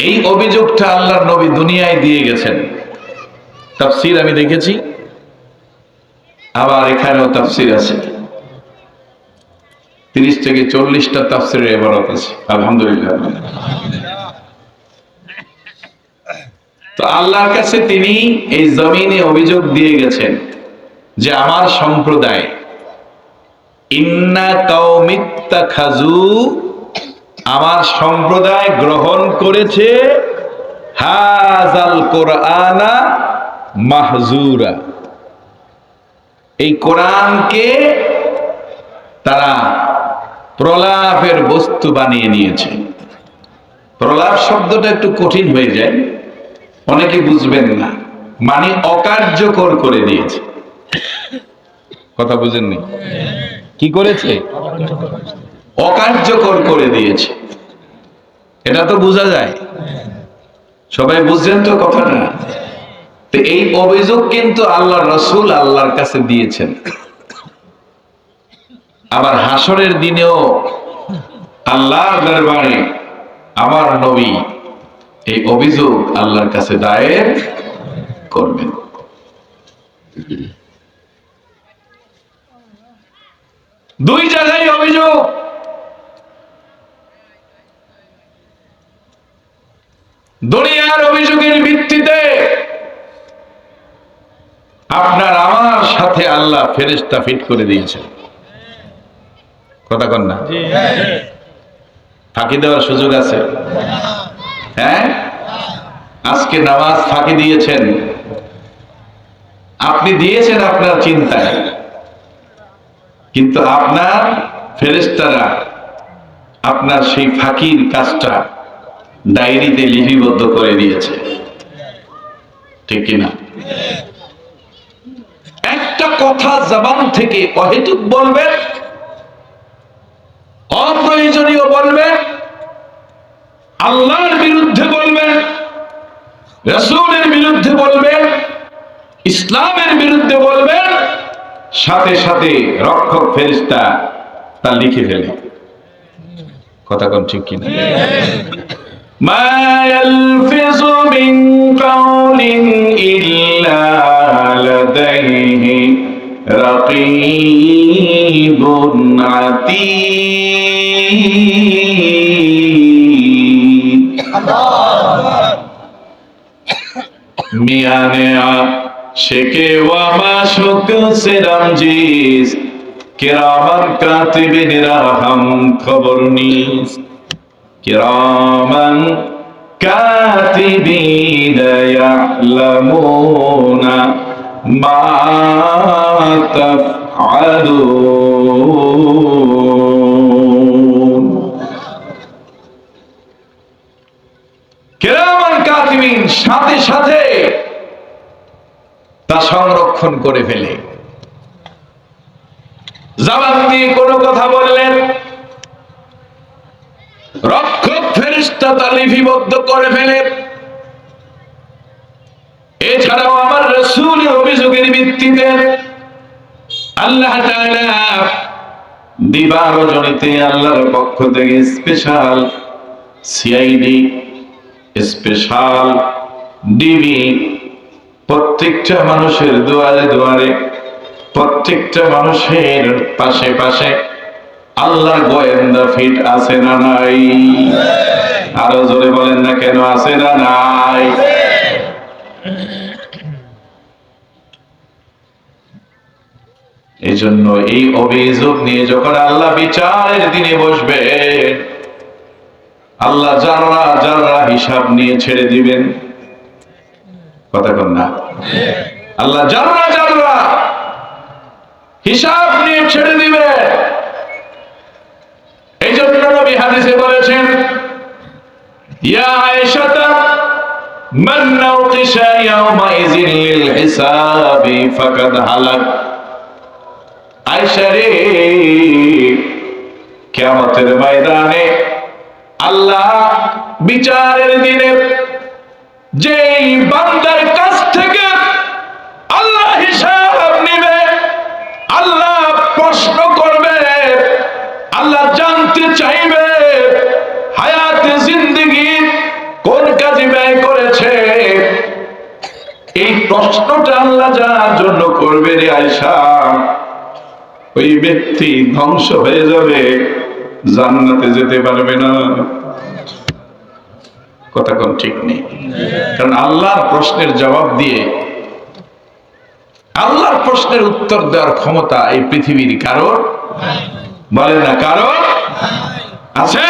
এই অভিযোগটা আল্লাহর নবী দুনিয়ায় দিয়ে গেছেন। তাফসীর আমি দেখেছি, আবার এখানেও তাফসীর আছে, 30 থেকে 40টা তাফসীরের ইবারত আছে। আলহামদুলিল্লাহ। তো আল্লাহর কাছে তিনি এই জমিনে অভিযোগ দিয়ে গেছেন যে আমার সম্প্রদায় ইন্না কাউমিত্তাখাযু, আমার সম্প্রদায় গ্রহণ করেছে হাযাল কুরআনা মাহজুরা, এই কোরআনকে তারা প্রলাপের বস্তু বানিয়ে নিয়েছে। প্রলাপ শব্দটা একটু কঠিন হয়ে যায়, অনেকে বুঝবেন না, মানে অকার্যকর করে দিয়েছে। কথা বুঝেননি? কি করেছে? অকার্যকর করে দিয়েছে। এটা তো বোঝা যায়, সবাই বুঝছেন তো কথাটা? তো এই অভিযোগ কিন্তু আল্লাহর রাসূল আল্লাহর কাছে দিয়েছেন। আবার হাসরের দিনেও আল্লাহর দরবারে আমার নবী এই অভিযোগ আল্লাহর কাছে দায়ের করবেন। দুই জায়গায় অভিযোগ। দুনিয়ার অভিযোগের ভিত্তিতে আপনার আমার সাথে আল্লাহ ফেরেশতা ফিট করে দিয়েছেন। কথা কন না? ফাঁকি দেওয়ার সুযোগ আছে? হ্যাঁ, আজকে নামাজ ফাঁকি দিয়েছেন, আপনি দিয়েছেন আপনার চিন্তায়, কিন্তু আপনার ফেরেশতারা আপনার সেই ফাঁকির কাজটা ডায়েরিতে লিপিবদ্ধ করে দিয়েছে, ঠিক কিনা? একটা কথা জবান থেকে অহেতুক বলবেন, অপ্রয়োজনীয় বলবেন, আল্লাহর বিরুদ্ধে বলবেন, রাসূলের বিরুদ্ধে বলবেন, ইসলামের বিরুদ্ধে বলবেন, সাথে সাথে রক্ষক ফেরেশতা তা লিখে ফেলে। কথা কোন ঠিক কিনা? মা ইয়ালফিযু মিন কাওলিন ইল্লা লাদাইহি রাকীবুন আতীদ। মিয়ানে শেকে ওয়া মাশুক সিরামজিস কিরামান কাতিবিন রাহাম খবর নিস, কিরামান কাতিবিন ইয়ালামুনা মা তাফআলুন। কিরামান কাতিবিন সাথে সাথে তা সংরক্ষণ করে ফেলে। জবান দিয়ে কোনো কথা বললেন, রক্ষক ফেরেশতা তা লিপিবদ্ধ করে ফেলে। এছাড়াও আমার রাসূলের অভিযোগের ভিত্তিতে আল্লাহ তাআলা দিবা রজনীতে আল্লাহর পক্ষ থেকে স্পেশাল সিআইডি, স্পেশাল ডিবি প্রত্যেকটা মানুষের দুয়ারে দুয়ারে, প্রত্যেকটা মানুষের পাশে পাশে আল্লাহর গোয়েন্দা ফিট আছে না নাই? আরো জোরে বলেন না কেন, আছে না নাই? এই জন্য এই অভিযোগ নিয়ে যখন আল্লাহ বিচারের দিনে বসবে, আল্লাহ যারা যারা হিসাব নিয়ে ছেড়ে দিবেন। কথা কন না? আল্লাহ যারা যারা হিসাব নিয়ে ছেড়ে দিবে। এই জন্য নবী হাদিসে বলেছেন, ইয়া আয়েশা মান নাউকিশা ইয়াউমাইযিন লিল হিসাবি ফাকাদ হালাক। আয়েশা রে, কিয়ামতের ময়দানে আল্লাহ বিচারের দিনে যেই বান্দার কাছ থেকে আল্লাহ হিসাব নেবে, আল্লাহ প্রশ্ন করবে, আল্লাহ জানতে চাইবে হায়াতে জিন্দেগি কোন প্রশ্নটা আল্লাহ যার জন্য করবে রে আয়েশা, ওই ব্যক্তি ধ্বংস হয়ে যাবে, জান্নাতে যেতে পারবে না। কথা কোন ঠিক নেই। কারণ আল্লাহর প্রশ্নের জবাব দিয়ে, আল্লাহর প্রশ্নের উত্তর দেওয়ার ক্ষমতা এই পৃথিবীর কারোর, বলে না কারোর আছে?